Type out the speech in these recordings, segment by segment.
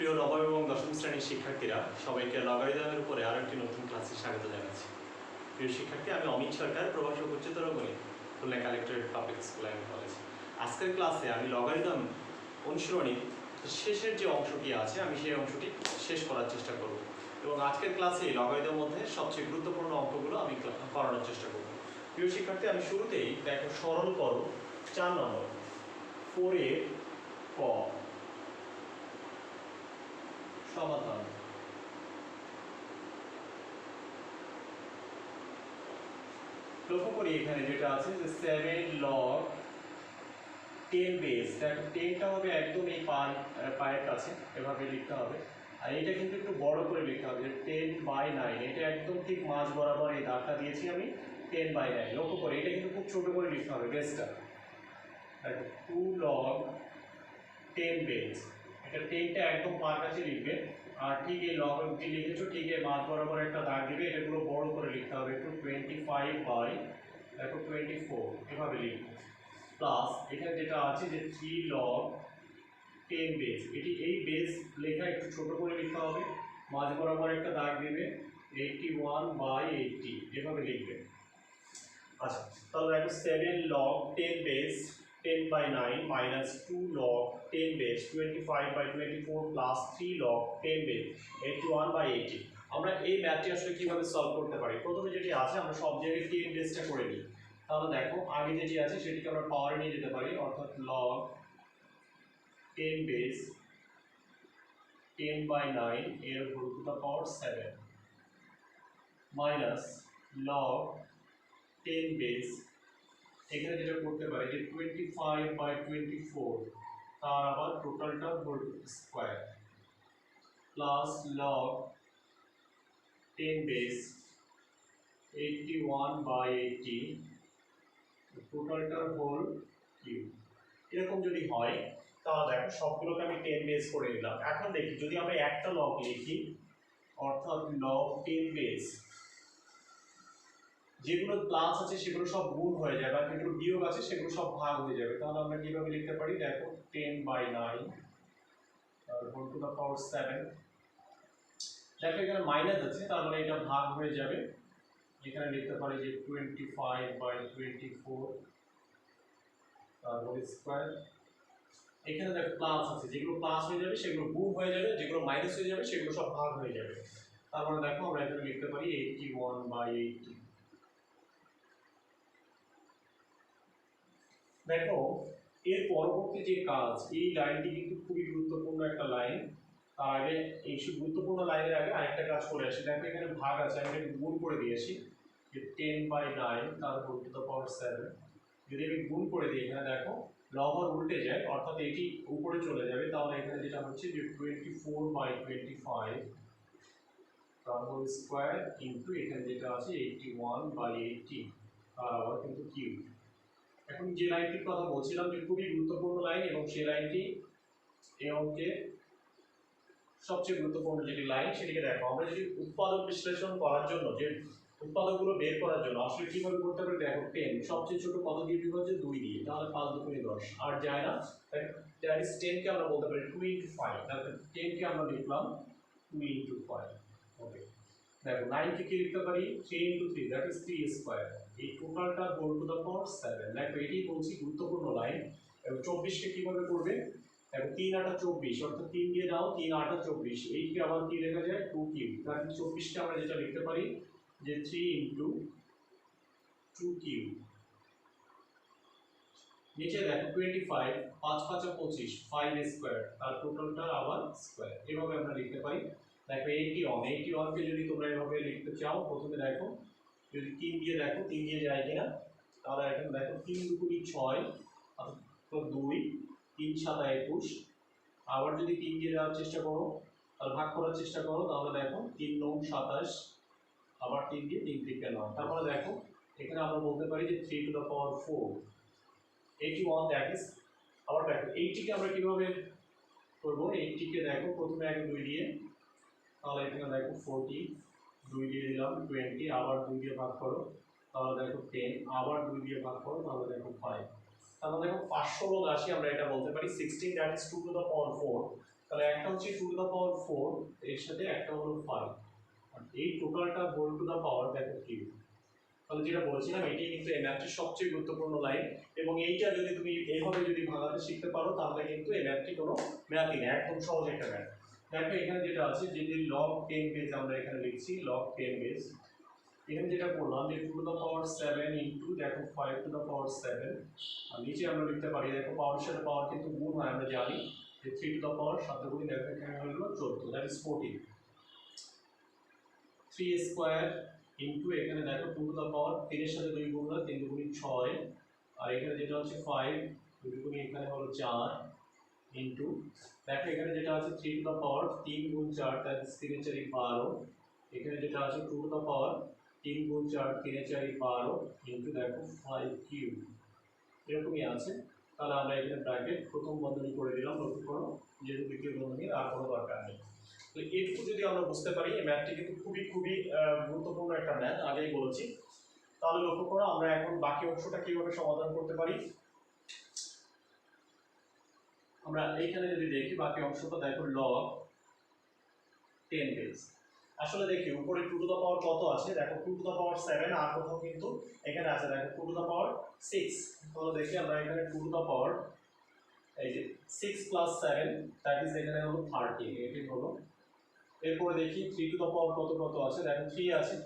প্রিয় নবম এবং দশম শ্রেণীর শিক্ষার্থীরা সবাইকে লগারিদমের উপরে আরও একটি নতুন ক্লাসে স্বাগত জানাচ্ছি। প্রিয় শিক্ষার্থী, আমি অমিত সরকার, প্রভাষক উচ্চতর গণিত, Khulna collectorate public school and college. আজকের ক্লাসে আমি লগারিদম অনুশীলনীর শেষের যে অংশটি আছে আমি সেই অংশটি শেষ করার চেষ্টা করব এবং আজকের ক্লাসে লগারিদমের মধ্যে সবচেয়ে গুরুত্বপূর্ণ অঙ্কগুলো আমি করানোর চেষ্টা করব। প্রিয় শিক্ষার্থী, আমি শুরুতেই দেখো সরল করো 4 নম্বর 4 ক সমাধান। লক্ষ্য করি এখানে যেটা আছে যে 7 log 10 বেস, দেখো 10টা হবে একদম এই পায়ের কাছে, এভাবে লিখতে হবে। আর এটা কিন্তু একটু বড় করে লিখতে হবে যে 10/9, এটা একদম ঠিক মাঝ বরাবর এই দাগটা দিয়েছি আমি 10/9। লক্ষ্য করি এটা কিন্তু খুব ছোট করে লিখতে হবে বেসটা। দেখো 2 log 10 বেস, এটা 10টা একদম পায়ের কাছে লিখবে। আর ঠিক এই লগ যে লিখেছো ঠিক এই মাঝ বরাবর একটা দাগ দিবে, এটাগুলো বড় করে লিখতে হবে একটু 25/24 এভাবে লিখবে। প্লাস এখানে যেটা আছে যে 3 log 10 বেস, এটি এই বেস লেখা একটু ছোট করে লিখতে হবে, মাঝ বরাবর একটা দাগ দিবে 81/80 এভাবে লিখবে। আচ্ছা, তাহলে দেখো 7 log 10 base 10/9 minus 2 log 10 base 25/24 plus 3 log 10 base 81/80। আমরা এই ম্যাথটি আসলে কিভাবে সলভ করতে পারি? প্রথমে যেটি আছে আমরা সব জায়গায় 10 বেসটা করে নিই। তাহলে দেখো আগে যেটি আছে সেটিকে আমরা পাওয়ারে নিয়ে যেতে পারি, অর্থাৎ log 10 base 10/9 এর whole to the power 7 minus log 10 base, এখানে যেটা করতে পারি যে 25/24 তার আবার টোটালটা whole square plus log 10 base 81/80 টোটালটার হোল কিউব। এরকম যদি হয় তাহলে দেখো সবগুলোকে আমি 10 বেস করে নিলাম। এখন দেখি যদি আমরা একটা লগ লিখি, অর্থাৎ log 10 বেস, যেগুলো প্লাস আছে সেগুলো সব গুণ হয়ে যাবে আর যেগুলো বিয়োগ আছে সেগুলো সব ভাগ হয়ে যাবে। তাহলে আমরা কিভাবে লিখতে পারি? দেখো 10/9 হোল টু দ্য পাওয়ার 7। দেখো এখানে মাইনাস আছে, তার মানে এটা ভাগ হয়ে যাবে। এখানে লিখতে পারি যে 25/24 তার হোল স্কয়ার। এখানে দেখো প্লাস আছে, যেগুলো প্লাস হয়ে যাবে সেগুলো গুণ হয়ে যাবে, যেগুলো মাইনাস হয়ে যাবে সেগুলো সব ভাগ হয়ে যাবে। তার মানে দেখো আমরা এখানে লিখতে পারি 81/80। দেখো এর পরবর্তী যে কাজ, এই লাইনটি কিন্তু খুবই গুরুত্বপূর্ণ একটা লাইন। তার আগে এই গুরুত্বপূর্ণ লাইনের আগে আরেকটা কাজ করে আসি। দেখো এখানে ভাগ আছে, আমি এটাকে গুণ করে দিয়েছি যে 10/9 তার হোল টু দ্য পাওয়ার 7। যদি আমি গুণ করে দিই এখানে দেখো লবর উল্টে যায়, অর্থাৎ এটি উপরে চলে যাবে। তাহলে এখানে যেটা হচ্ছে যে 24/25 তার হোল স্কয়ার ইন্টু এখানে যেটা আছে 81/80 তার আবার কিন্তু কিউব। এখন যে লাইনটির কথা বলছিলাম যে খুবই গুরুত্বপূর্ণ লাইন এবং সেই লাইনটি এই অঙ্কে সবচেয়ে গুরুত্বপূর্ণ যেটি লাইন সেটিকে দেখো। আমরা যদি উৎপাদক বিশ্লেষণ করার জন্য যে উৎপাদকগুলো বের করার জন্য আসলে কিভাবে করতে পারি? দেখো 10 সবচেয়ে ছোট কত দিয়ে বিভাজ্য? 2 দিয়ে, তাহলে 5 দুগুণে 10। আর যায় না, দ্যাট ইজ 10 কে আমরা বলতে পারি 2 × 5, তাহলে 10 কে আমরা লিখলাম 2 × 5। ওকে, দেখো 9 কে কি লিখতে পারি? 3 × 3 দ্যাট ইজ 3 স্কয়ার। এই টোটালটা হোল টু দ্য পাওয়ার 7। দেখো এটাই বলছি গুরুত্বপূর্ণ লাইন। এবং 24 কে কিভাবে করবে? দেখো 3 8 24, অর্থাৎ 3 দিয়ে দাও 3 8 24, এইকে আবার কি লেখা যায়? 2 কিউব। তাহলে 24 কে আমরা যেটা লিখতে পারি যে 3 × 2 কিউব। নিচে দেখো 25 5 5 25 5 স্কয়ার, তার টোটালটা আবার স্কয়ার, এভাবে আমরা লিখতে পারি। দেখো 81 কে যদি তোমরা এভাবে লিখতে চাও, প্রথমে দেখো যদি 3 দিয়ে দেখো 3 দিয়ে যায় কিনা, তাহলে এখন দেখো 3 দুগুণে 6 তো 2, 3 7 21। আবার যদি 3 দিয়ে দেওয়ার চেষ্টা করো, আর ভাগ করার চেষ্টা করো, তাহলে দেখো 3 9 27, আবার 3 দিয়ে 3 থেকে 9। তারপরে দেখো এখানে আমরা বলতে পারি যে 3 to the power 4 81, that is. আবার দেখো 80 কে আমরা কিভাবে করব? 80 কে দেখো প্রথমে আগে 2 দিয়ে, তাহলে এখানে দেখো 40, 2 দিয়ে দিলাম 20, আবার 2 দিয়ে ভাগ করো, তাহলে দেখো 10, আবার 2 দিয়ে ভাগ করো, তাহলে দেখো 5। তাহলে দেখো 516 আমরা এটা বলতে পারি 16, দ্যাট ইজ 2 টু দ্য পাওয়ার 4। তাহলে একটা হচ্ছে 2^4, এর সাথে একটা হলো 5, আর এই টোটালটা হোল টু দা পাওয়ার দেখো কিউ। তাহলে যেটা বলেছিলাম এটি কিন্তু এই ম্যাথটির সবচেয়ে গুরুত্বপূর্ণ লাইন, এবং এইটা যদি তুমি এইভাবে যদি ভাঙাতে শিখতে পারো তাহলে কিন্তু এই ম্যাথটি কোনো ম্যাথই না, একদম সহজ একটা ম্যাথ। দেখো এখানে যেটা আছে যে লগ 10 বেস আমরা এখানে লিখছি লগ 10 বেস, এখানে যেটা করলাম যে 2^7 ইন্টু দেখো 5^7, আর নিচে আমরা লিখতে পারি দেখো পাওয়ারের সাথে পাওয়ার কিন্তু গুণ হয় আমরা জানি যে 3 সাথে গুণ দেখো এখানে হলো 14, দ্যাট ইজ 14, 3 স্কয়ার ইন্টু এখানে দেখো 3 এর সাথে 2 গুণ হলে 3 2 6, আর এখানে যেটা হচ্ছে 5 2 গুণ এখানে হলো 4 ইন্টু দেখো এখানে যেটা আছে 3 গুণ 4 দ্যাট ইজ 3 4 12, এখানে যেটা আছে 3 গুণ 4 3 4 12 ইন্টু দেখো 5 কিউব, এরকমই আছে। তাহলে আমরা এখানে ব্র্যাকেট প্রথম বন্ধনী করে দিলাম, লক্ষ্য করো যেহেতু দ্বিতীয় বন্ধনীর আর কোনো দরকার নেই। তো এইটুকু যদি আমরা বুঝতে পারি এই ম্যাথটি কিন্তু খুবই খুবই গুরুত্বপূর্ণ একটা ম্যাথ, আগেই বলেছি। তাহলে লক্ষ্য করো আমরা এখন বাকি অংশটা কিভাবে সমাধান করতে পারি। আমরা এইখানে যদি দেখি বাকি অংশটা দেখো লগ 10 বেস, আসলে দেখি উপরে 2^, কত আছে দেখো 2^7, আর কোথাও কিন্তু এখানে আছে দেখো 2^6, তাহলে দেখি আমরা এখানে 2^, এই যে 6 + 7 দ্যাট ইজ এখানে হলো 30, এটি হলো। এরপরে দেখি 3^, কত কত আছে দেখো 3 আছে,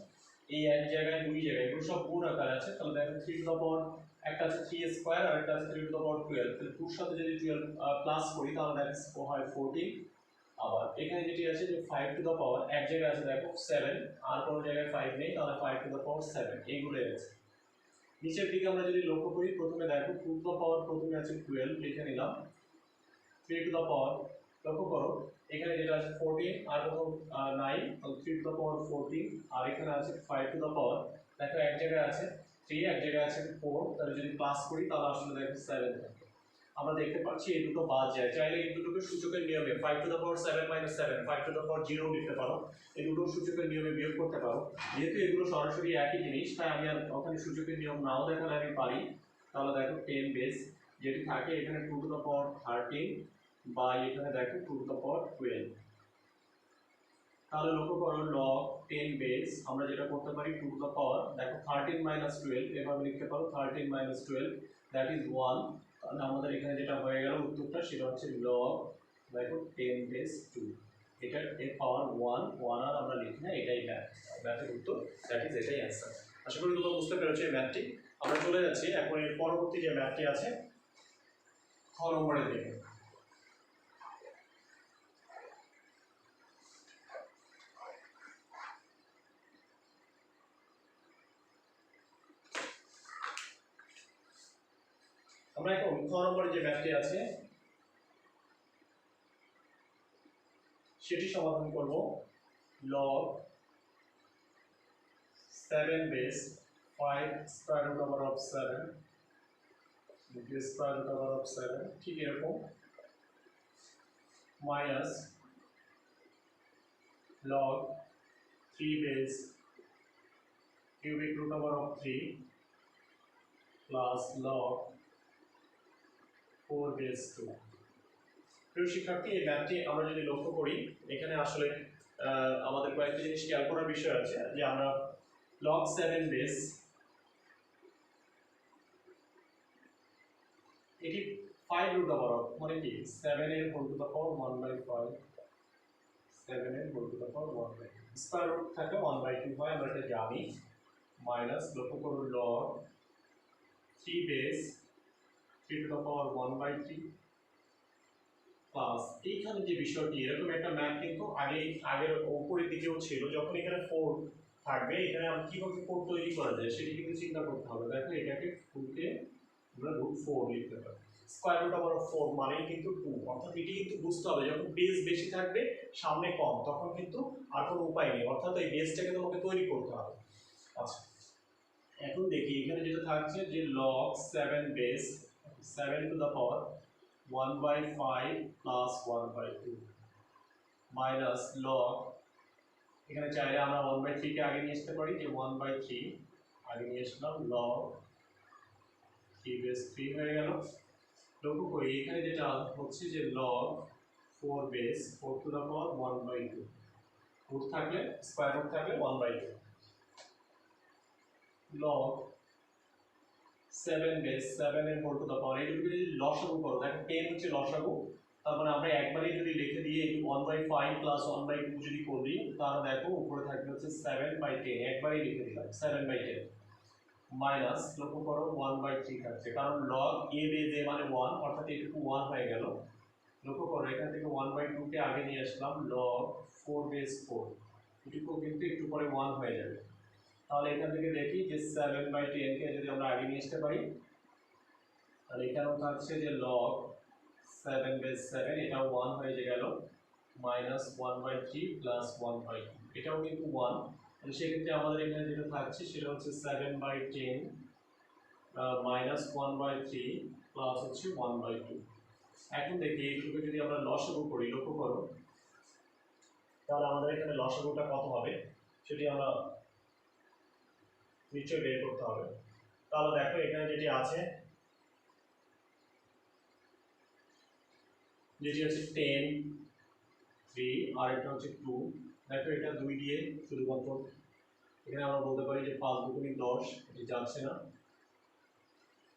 এই এক জায়গায় দুই জায়গায় এগুলো সব গুণ আকারে আছে, তাহলে দেখো 3^, একটা আছে 3 স্কয়ার আর একটা আছে 3^12, তাহলে 2 এর সাথে যদি 12 প্লাস করি তাহলে দ্যাট ইজ হয় 14, আবার এখানে যেটি আছে যে 5^, এক জায়গায় আছে দেখো 7 আর কোনো জায়গায় 5 নেই, তাহলে 5^7 এইগুলোই আছে। নিচের দিকে আমরা যদি লক্ষ্য করি প্রথমে দেখো 2^, প্রথমে আছে 12 লিখে নিলাম, 3^, লক্ষ্য করো এখানে যেটা আছে 14 আর কোথাও নাই, তাহলে 3^14, আর এখানে আছে 5^, দেখো এক জায়গায় আছে 3 এক জায়গায় আছে 4, তাহলে যদি প্লাস করি তাহলে আসলে দেখো 7 থাকে। আমরা দেখতে পাচ্ছি এই দুটো বাদ যায়, চাইলে এই দুটোকে সূচকের নিয়মে 5^7 - 7 5^0 লিখতে পারো, এই দুটো সূচকের নিয়মে বিয়োগ করতে পারো। যেহেতু এগুলো সরাসরি একই জিনিস তাই আমি আর ওখানে সূচকের নিয়ম নাও দেখালে আমি পারি। তাহলে দেখো 10 বেস যেটি থাকে এখানে 2^13 বা এখানে দেখো 2^12, তাহলে লক্ষ্য করো লগ 10 বেস আমরা যেটা করতে পারি 2^, দেখো 13 - 12 এভাবে লিখতে পারো, 13 - 12 দ্যাট ইজ 1, তাহলে আমাদের এখানে যেটা হয়ে গেল উত্তরটা সেটা হচ্ছে লগ দেখো 10 বেস 2, এটা এর পাওয়ার 1 আর আমরা লিখি না, এটাই ম্যাথের উত্তর, দ্যাট ইজ এটাই অ্যান্সার। আশা করি তোমরা বুঝতে পেরেছো এই ম্যাথটি। আমরা চলে যাচ্ছি এখন এর পরবর্তী যে ম্যাথটি আছে খ নম্বরের দিকে। আমরা এখন খ নম্বরে যে ম্যাথটি আছে সেটি সমাধান করব log 7 base 5 square root over of 7 square root over of 7, ঠিক এরকম, minus log 3 base cubic root over of 3 plus log 4 base 2। প্রিয় শিক্ষার্থী এই ম্যাথটি আমরা যদি লক্ষ্য করি এখানে আসলে আমাদের কয়েকটি জিনিস খেয়াল করার বিষয় আছে, যে আমরা log 7 বেস এটি 5 রুট ওভার অফ মানে কি 7 এর হোল টু দা পাওয়ার 1/5, 7 এর whole to the power 1/2, square root থাকে 1/2 হয় আমরা এটা জানি, মাইনাস লক্ষ্য করুন log 3 base 3 to the power 1/3 plus এইখানে যে বিষয়টি এরকম একটা ম্যাথ কিন্তু আগের উপরের দিকেও ছিল, যখন এখানে 4 থাকবে এখানে আমরা কিভাবে 4 তৈরি করা যায় সেটি কিন্তু চিন্তা করতে হবে। দেখো এটাকে ফুলকে আমরা √4 লিখতে পারি, স্কয়ার রুট ওভার 4 মানেই কিন্তু 2, অর্থাৎ এটি কিন্তু বুঝতে হবে যখন বেস বেশি থাকবে সামনে কম তখন কিন্তু আর কোনো উপায় নেই, অর্থাৎ এই বেসটাকে তোমাকে তৈরি করতে হবে। আচ্ছা এখন দেখি এখানে যেটা থাকছে যে log 7 base 7 to the power 1/5 plus 1/2 minus log, এখানে চাইলে আমরা 1/3 কে আগে নিয়ে আসতে পারি, যে 1/3 আগে নিয়ে আসলাম, লগ 3 বেস 3 হয়ে গেল। লক্ষ্য করি এখানে যেটা হচ্ছে যে log 4 base 4 to the power 1/2 root থাকলে স্কয়ার রুট থাকলে 1/2 লগ 7 বেস 7 এর হোল টু দ্য পাওয়ার এইটুকু যদি লসাগু করো দেখো 10 হচ্ছে লসাগু তার মানে আমরা একবারই যদি লিখে দিই এই 1/5 প্লাস 1/2 যদি করি তাহলে দেখো উপরে থাকবে হচ্ছে 7/10 একবারই লিখে দিলাম 7/10 মাইনাস লক্ষ্য করো 1/3 থাকছে কারণ লগ a বেস a মানে 1 অর্থাৎ এটুকু 1 হয়ে গেল লক্ষ্য করো এখান থেকে 1/2 কে আগে নিয়ে আসলাম log 4 বেস 4 এটুকু কিন্তু একটু পরে 1 হয়ে যাবে তাহলে এখান থেকে দেখি যে 7/10 কে যদি আমরা আগে নিয়ে আসতে পারি তাহলে এখানেও থাকছে যে log 7 বেস 7 এটাও 1 হয়ে গেল মাইনাস 1/3 প্লাস 1/2 এটাও কিন্তু 1 তাহলে সেক্ষেত্রে আমাদের এখানে যেটা থাকছে সেটা হচ্ছে 7/10 মাইনাস 1/3 প্লাস হচ্ছে 1/2 এখন দেখি এইটুকু যদি আমরা লসাগু করি লক্ষ্য করো তাহলে আমাদের এখানে লসাগুটা কত হবে সেটি আমরা নিশ্চয়ই বের করতে হবে তাহলে দেখো এখানে যেটি আছে যেটি হচ্ছে 10 3 আর এটা হচ্ছে 2 দেখো এটা 2 দিয়ে শুধুমাত্র এখানে আমরা বলতে পারি যে 5 দুগুণে 10 এটি যাচ্ছে না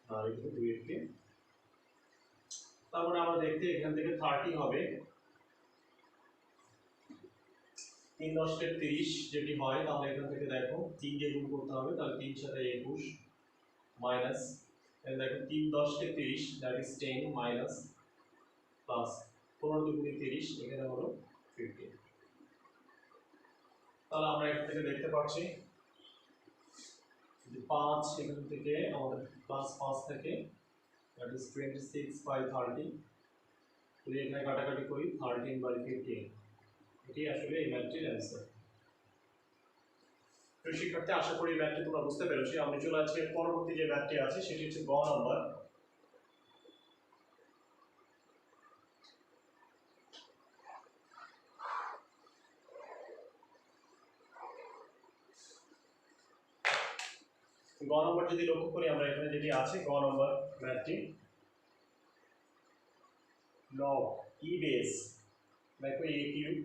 আর এটা 2 এর কে তারপরে আমরা দেখতে এখান থেকে 30 হবে 3 10 কে 30 যেটি হয় তাহলে এখান থেকে দেখো 3 দিয়ে গুণ করতে হবে তাহলে 3 সাথে 21 মাইনাস এখানে দেখো 3 10 কে 30 দ্যাট ইজ 10 মাইনাস প্লাস 15 দুগুণে 30 এখানে হলো 15 তাহলে আমরা এখান থেকে দেখতে পাচ্ছি যে 5 এখান থেকে আমাদের প্লাস 5 থেকে দ্যাট ইজ 26/30 যদি এখানে কাটাকাটি করি 13/15 এটি আসলে এই ম্যাথটির অ্যান্সার প্রিয় শিক্ষার্থী আশা করি ম্যাথটি তোমরা বুঝতে পেরেছো আমি চলে আজকে পরবর্তী যে ম্যাথটি আছে সেটি হচ্ছে গ নাম্বার গ নম্বর যদি লক্ষ্য করি আমরা এখানে যেটি আছে গ নম্বর ম্যাথটি log e বেস দেখো a cube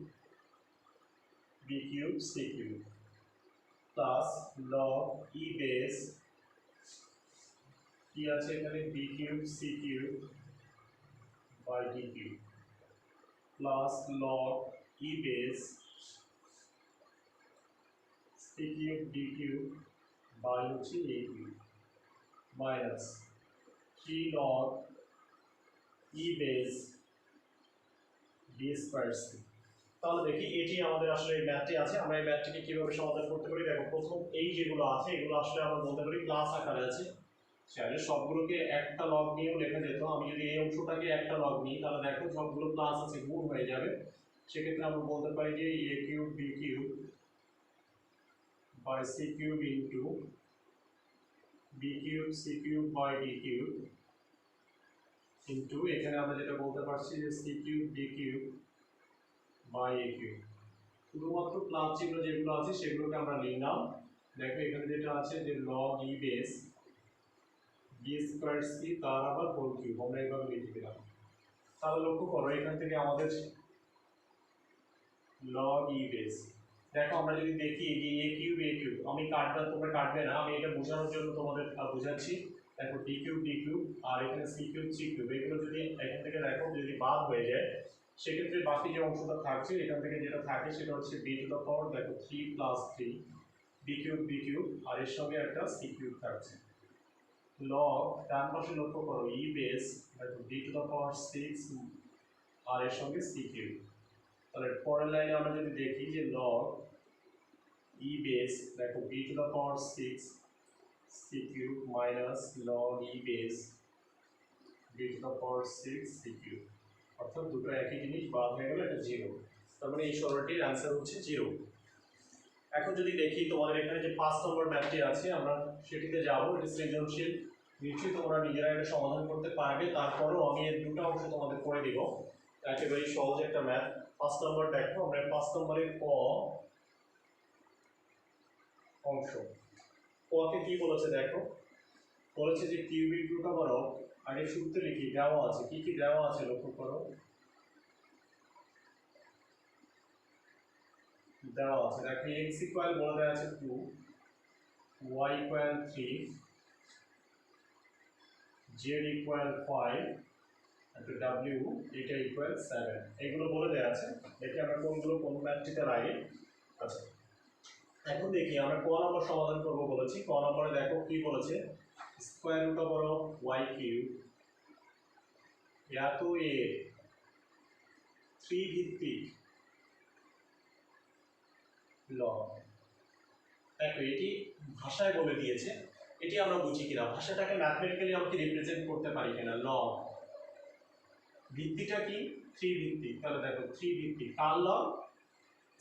b cube c cube plus log e base কি আছে এখানে b cube c cube by d cube plus log e base c cube d cube by হচ্ছে a cube minus 3 log e base d square c তাহলে দেখি এটি আমাদের আসলে এই ম্যাথটি আছে আমরা এই ম্যাথটিকে কিভাবে সমাধান করতে পারি দেখো প্রথম এই যেগুলো আছে এগুলো আসলে আমরা বলতে পারি প্লাস আকারে আছে চাইলে সবগুলোকে একটা লগ নিয়েও লেখা যেত আমি যদি এই অংশটাকে একটা লগ নিই তাহলে দেখো সবগুলো প্লাস আছে গুণ হয়ে যাবে সেক্ষেত্রে আমরা বলতে পারি যে a cube b cube by c cube into b cube c cube by d cube into এখানে আমরা যেটা বলতে পারছি যে c cube d cube by a cube শুধুমাত্র প্লাস চিহ্ন যেগুলো আছে সেগুলোকে আমরা লিখলাম দেখো এখানে যেটা আছে যে log e base d square c তার আবার হোল কিউব আমরা এইভাবে লিখে দিলাম তাহলে লক্ষ্য করো এখান থেকে আমাদের log e বেস দেখো আমরা যদি দেখি যে a কিউব আমি কাটবে তোমরা কাটবে না আমি এটা বোঝানোর জন্য তোমাদের বোঝাচ্ছি দেখো d কিউব আর এখানে c কিউব এগুলো যদি এখান থেকে দেখো যদি বাদ হয়ে যায় সেক্ষেত্রে বাকি যে অংশটা থাকছে এখান থেকে যেটা থাকে সেটা হচ্ছে b টু দ্য পাওয়ার দেখো 3 প্লাস 3 b কিউব আর এর সঙ্গে একটা c কিউব থাকছে log ডান পাশে লক্ষ্য করো e বেস দেখো b টু দ্য পাওয়ার 6 আর এর সঙ্গে c কিউব তাহলে পরের লাইনে আমরা যদি দেখি যে log e বেস দেখো b two the power 6 c cube minus log e base b two the power 6 c cube অর্থাৎ দুটো একই জিনিস বাদ হয়ে গেল এটা 0 তার মানে এই সরলটির आंसर হচ্ছে 0 এখন যদি দেখি তোমাদের এখানে যে 5 নম্বর ম্যাথটি আছে আমরা সেটিতে যাব এটা সৃজনশীল নিশ্চয়ই তোমরা নিজেরা এটা সমাধান করতে পারবে তারপরও আমি এর দুটো অংশ তোমাদের করে দিব একেবারে সহজ একটা ম্যাথ 5 নম্বর দেখো আমরা 5 নম্বরের ক অংশ কতে কি বলেছে দেখো বলেছে যে কিউবিক রুট ওভার অফ আগে সূত্রে লিখি দেওয়া আছে কি কি দেওয়া আছে লক্ষ্য করো দেওয়া আছে, দেখো x ইকুয়াল বলে দেওয়া আছে 2, y equal 3, z equal 5, and w এটা ইকুয়াল 7, এগুলো বলে দেওয়া আছে। দেখি আমরা কোনগুলো কোন ম্যাথটিতে লাগে। আচ্ছা, এখন দেখি আমরা ক নম্বর সমাধান করব বলেছি। ক নম্বরে দেখো কি বলেছে, square root over of y cube এত এ 3 ভিত্তিক লগ। দেখো এটি ভাষায় বলে দিয়েছে, এটি আমরা বুঝি কিনা, ভাষাটাকে ম্যাথমেটিক্যালি আমরা কি রিপ্রেজেন্ট করতে পারি কিনা। লগ ভিত্তিটা কি 3 ভিত্তিক, তাহলে দেখো 3 ভিত্তিক কার log,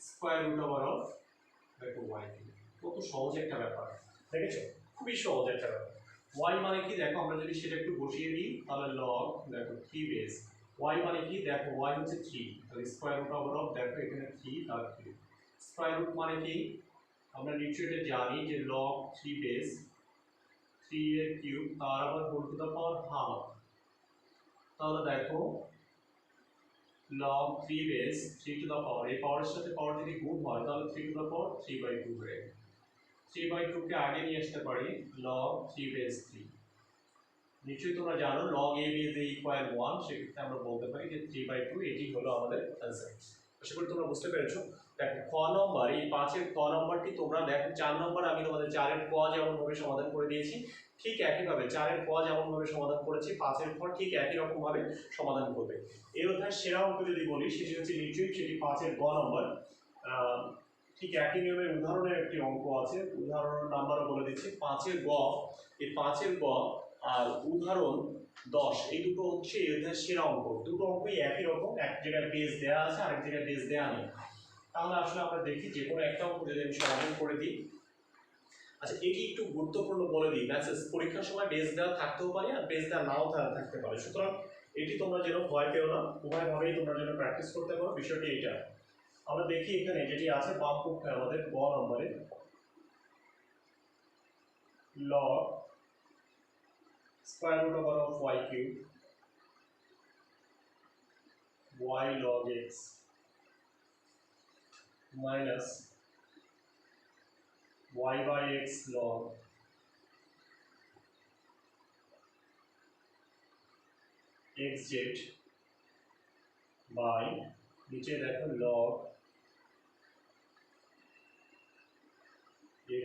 square root over of দেখো y কিউব। কত সহজ একটা ব্যাপার, দেখেছো, খুবই সহজ একটা ব্যাপার। y মানে কি দেখো, আমরা যদি সেটা একটু বসিয়ে দিই তাহলে লগ দেখো 3 বেস, y মানে কি দেখো, y হচ্ছে 3, তাহলে স্কয়ার রুট ওভার অফ দেখো এখানে 3 তার 3। স্কয়ার রুট মানে কি আমরা নিশ্চয়ই এটা জানি যে লগ 3 বেস 3 এর কিউব তার আবার whole to the power half, তাহলে দেখো log 3 base 3 to the power, এই পাওয়ারের সাথে পাওয়ার যদি গুণ হয় তাহলে 3 টু দ্য পাওয়ার 3/2 হয়ে যাবে। 3/2 কে আগে নিয়ে আসতে পারি log 3 বেস 3। নিশ্চয়ই তোমরা জানো log a is equal 1, সেক্ষেত্রে আমরা বলতে পারি যে 3/2 এটি হলো আমাদের অ্যান্সার। আশা করি তোমরা বুঝতে পেরেছো। দেখো ক নম্বর, এই 5 এর ক নম্বরটি তোমরা দেখো, 4 নম্বর আমি তোমাদের 4 এর ক যেমন ভাবে সমাধান করে দিয়েছি ঠিক একই ভাবে 4 এর ক যেমন ভাবে সমাধান করেছি 5 এর ক ঠিক একই রকম ভাবে সমাধান করবে। এই অধ্যায়ের সেরা অঙ্ক যদি বলি সেটি হচ্ছে নিশ্চয়ই সেটি 5 এর গ নম্বর। ঠিক একই নিয়মের উদাহরণের একটি অঙ্ক আছে, উদাহরণ নাম্বারও বলে দিচ্ছি 5 এর গ। এই 5 এর গ আর উদাহরণ 10 এই দুটো হচ্ছে এই অধ্যায়ের সেরা অঙ্ক। দুটো অঙ্কই একই রকম, এক জায়গায় বেস দেওয়া আছে আরেক জায়গায় বেস দেওয়া নেই। তাহলে আসলে আমরা দেখি যে কোনো একটা অঙ্ক যদি আমি সমাধান করে দিই। আচ্ছা, এটি একটু গুরুত্বপূর্ণ বলে দিই, ম্যাথস পরীক্ষার সময় বেস দেওয়া থাকতেও পারে আর বেস দেওয়া নাও থাকতে পারে, সুতরাং এটি তোমরা যেন ভয় পেও না, উভয়ভাবেই তোমরা যেন প্র্যাকটিস করতে পারো। বিষয়টি এইটা, আমরা দেখি এখানে যেটি আছে বাম পক্ষে আমাদের গ নম্বরে log square root over of y cube y log x minus y by x log xz by নিচে দেখো log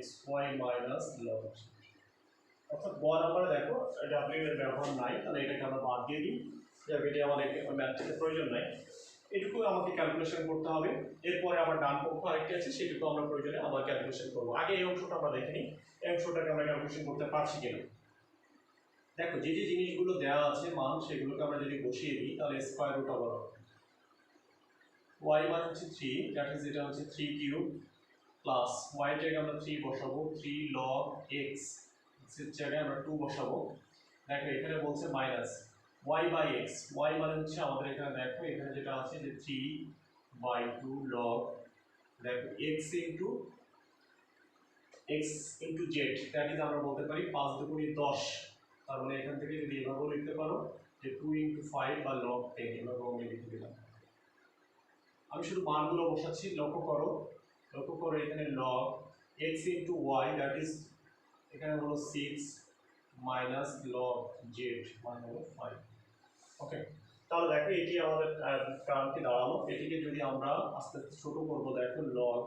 xy minus log z। অর্থাৎ গ নাম্বারে দেখো ডাব্লিউ এর ব্যবহার নাই, তাহলে এটাকে আমরা বাদ দিয়ে দিই, যাকে এটি আমাদের ম্যাথটিতে প্রয়োজন নাই। এটুকু আমাকে ক্যালকুলেশন করতে হবে। এরপরে আবার ডান পক্ষ আরেকটি আছে, সেটুকু আমরা প্রয়োজনে আবার ক্যালকুলেশন করবো। আগে এই অংশটা আমরা দেখিনি, এই অংশটাকে আমরা ক্যালকুলেশন করতে পারছি কিনা। দেখো যে যে জিনিসগুলো দেওয়া আছে মান, সেগুলোকে আমরা যদি বসিয়ে দিই তাহলে স্কয়ার রুট ওভার y মান হচ্ছে 3, দ্যাট ইজ এটা হচ্ছে 3 কিউব প্লাস y এর জায়গায় আমরা 3 বসাবো, 3 log x এর জায়গায় আমরা 2 বসাবো। দেখো এখানে বলছে minus y by x, y মানে হচ্ছে আমাদের এখানে দেখো এখানে যেটা আছে যে 3/2 log দেখো x into z, that is আমরা বলতে পারি 5 দুগুণে 10। তার মানে এখান থেকে যদি এভাবেও লিখতে পারো যে 2 × 5 বা log 10, এভাবেও আমি লিখে দিলাম। আমি শুধু মানগুলো বসাচ্ছি, লক্ষ্য করো এখানে log x into y, that is এখানে হলো 6 মাইনাস log z মানে হলো 5। ওকে, তাহলে দেখো এটি আমাদের টার্মটি দাঁড়ালো। এটিকে যদি আমরা আস্তে আস্তে ছোট করবো, দেখো log,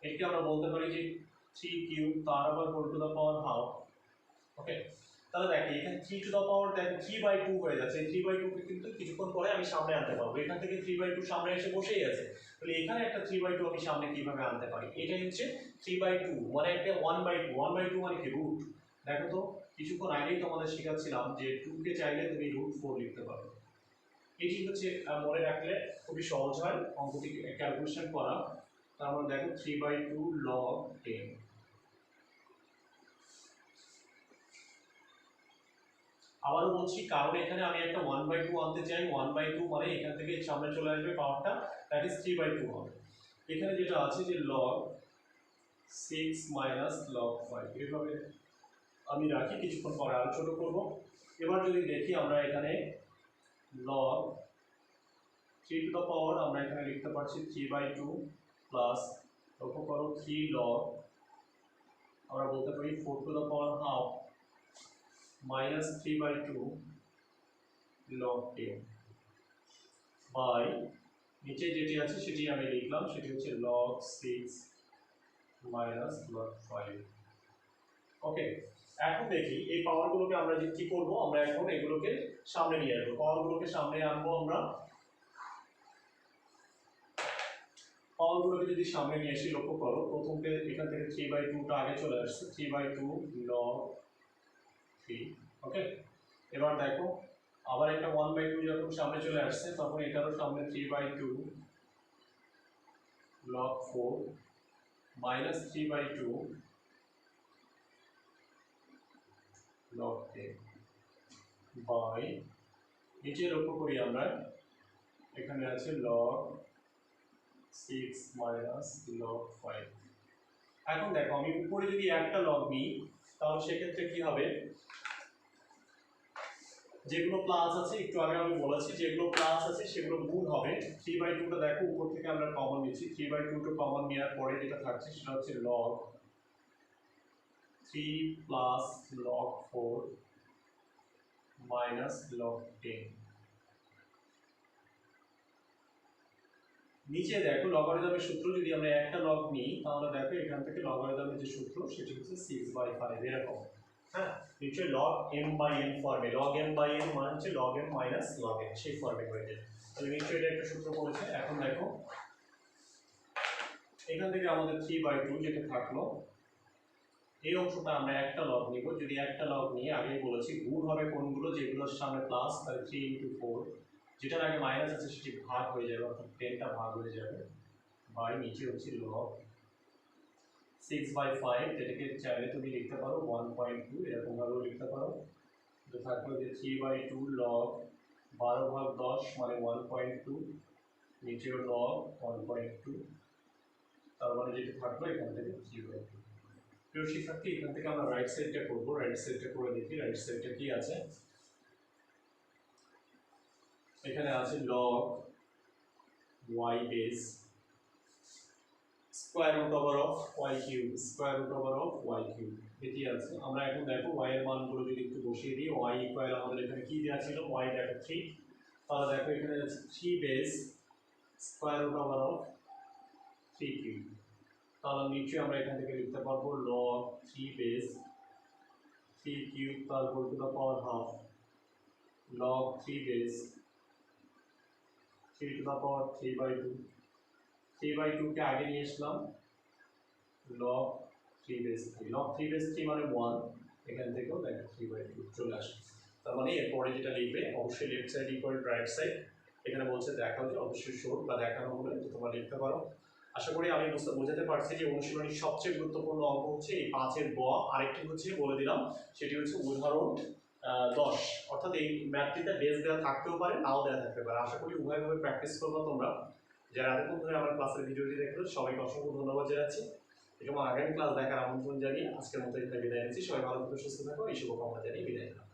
এটিকে আমরা বলতে পারি যে 3 কিউব তার আবার whole to the power half. Okay, তাহলে দেখো এখানে 3 টু দ্য পাওয়ার দেখো 3/2 হয়ে যাচ্ছে। এই 3/2 কে কিন্তু কিছুক্ষণ পরে আমি সামনে আনতে পারবো, এখান থেকে 3/2 সামনে এসে বসেই আছে। তাহলে এখানে একটা 3/2 আমি সামনে কিভাবে আনতে পারি, এটাই হচ্ছে 3/2 মানে একটা 1/2। 1/2 মানে কি রুট। দেখো তো কিছুক্ষণ আগেই তোমাদের শেখাচ্ছিলাম যে 2 কে চাইলে তুমি √4 লিখতে পারো। এটি হচ্ছে মনে রাখলে খুবই সহজ হয় অঙ্কটি ক্যালকুলেশন করা। তার মানে দেখো 3/2 log 10। আবারও বলছি, কারণ এখানে আমি একটা 1/2 আনতে চাই, 1/2 মানে এখান থেকে সামনে চলে আসবে পাওয়ারটা, দ্যাট ইজ 3/2 হবে। এখানে যেটা আছে যে log 6 মাইনাস log 5, এইভাবে আমি রাখি, কিছুক্ষণ পরে আরো ছোট করব। এবার যদি দেখি আমরা এখানে log 3 টু দ্য পাওয়ার আমরা এখানে লিখতে পারছি 3/2 প্লাস লক্ষ্য করো 3 লগ, আমরা বলতে পারি 4 to the power half minus 3/2 log 10 by নিচে যেটি আছে সেটি আমি লিখলাম, সেটি হচ্ছে লগ 6 মাইনাস লগ 5। ওকে, এখন দেখি এই পাওয়ারগুলোকে আমরা যে কি করব, আমরা এখন এগুলোকে সামনে নিয়ে আসবো। পাওয়ারগুলোকে সামনে আনবো আমরা, পাওয়ারগুলোকে যদি সামনে নিয়ে আসি লক্ষ্য করো প্রথমতে এখান থেকে 3/2টা আগে চলে আসছে, 3/2 লগ 3। ওকে, এবার দেখো আবার একটা 1/2 যখন সামনে চলে আসছে তখন এটারও সামনে 3/2 log 4 minus 3/2 log 10 বাই নিচে লক্ষ্য করি আমরা এখানে আছে log 6 minus log 5। এখন দেখো আমি উপরে যদি একটা লগ নিই তাহলে সেক্ষেত্রে কি হবে, যেগুলো প্লাস আছে একটু আগে আমি বলেছি যেগুলো প্লাস আছে সেগুলো গুণ হবে। 3/2টা দেখো উপর থেকে আমরা কমন নিচ্ছি, 3/2টা কমন নেওয়ার পরে যেটা থাকছে সেটা হচ্ছে log 3 plus log 4 minus log 10। নিচে দেখো লগারিদমের সূত্র যদি আমরা একটা লগ নিই তাহলে দেখো এখান থেকে লগারিদমের যে সূত্র সেটি হচ্ছে 6/5 এরকম। হ্যাঁ, নিচে log m/n ফর্মে, log m/n মানে হচ্ছে log m minus log n, সেই ফর্মে হয়ে যায়। তাহলে নিশ্চয়ই এটা একটা সূত্র পড়েছে। এখন দেখো এখান থেকে আমাদের 3/2 যেটা থাকলো এই অংশটা আমরা একটা লগ নিব, যদি একটা লগ নিয়ে আগেই বলেছি গুণ হবে কোনগুলো যেগুলোর সামনে প্লাস, তাহলে 3 × 4, যেটার আগে মাইনাস আছে সেটি ভাগ হয়ে যাবে, অর্থাৎ 10টা ভাগ হয়ে যাবে, বাই নিচে হচ্ছে log 6/5, যেটাকে চাইলে তুমি লিখতে পারো 1.2 এরকমভাবেও লিখতে পারো। তো থাকলো যে 3/2 লগ 12/10 মানে 1.2, নিচেও লগ 1.2, তার মানে যেটা থাকলো এখান থেকে 3/2। প্রিয় শিক্ষার্থী, এখান থেকে আমরা রাইট সাইডটা করবো, রাইট সাইডটা করে দেখি রাইট সাইডটা কি আছে। এখানে আছে log y base square root over of y cube, square root over of y cube এটি আছে। আমরা এখন দেখো y এর মানগুলো যদি একটু বসিয়ে দিই, y ইকুয়াল আমাদের এখানে কি দেওয়া ছিল, y দেখো 3, তাহলে দেখো এখানে আছে 3 base square root over of 3 cube, তাহলে নিচে আমরা এখান থেকে লিখতে পারবো log 3 বেস 3 কিউব তারপর to the power half log 3 base 3 to the power 3/2, 3/2 কে আগে নিয়ে আসলাম log 3 বেস 3, log 3 বেস 3 মানে 1, এখান থেকেও দেখো 3/2 চলে আসে। তার মানে এরপরে যেটা লিখবে অবশ্যই left side equal to right side, এখানে বলছে দেখাও যে অবশ্যই শোর বা দেখানো হলে তোমরা লিখতে পারো। আশা করি আমি বোঝাতে পারছি যে অনুশীলনীর সবচেয়ে গুরুত্বপূর্ণ অঙ্ক হচ্ছে এই 5-এর ব, আরেকটি হচ্ছে বলে দিলাম সেটি হচ্ছে উদাহরণ 10, অর্থাৎ এই ম্যাথটিতে বেস দেওয়া থাকতেও পারে নাও দেওয়া থাকতে পারে। আশা করি উভয়ভাবে প্র্যাকটিস করবো তোমরা। যারা এতক্ষণ ধরে আমার ক্লাসের ভিডিওটি দেখলো সবাইকে অসংখ্য ধন্যবাদ জানাচ্ছি এবং আগামী ক্লাস দেখার আমন্ত্রণ জানিয়ে আজকের মতো এখানে বিদায় নিচ্ছি। সবাই ভালো থাকো, সুস্থ থাকো, এই শুভকামনা জানিয়ে বিদায় নিলাম।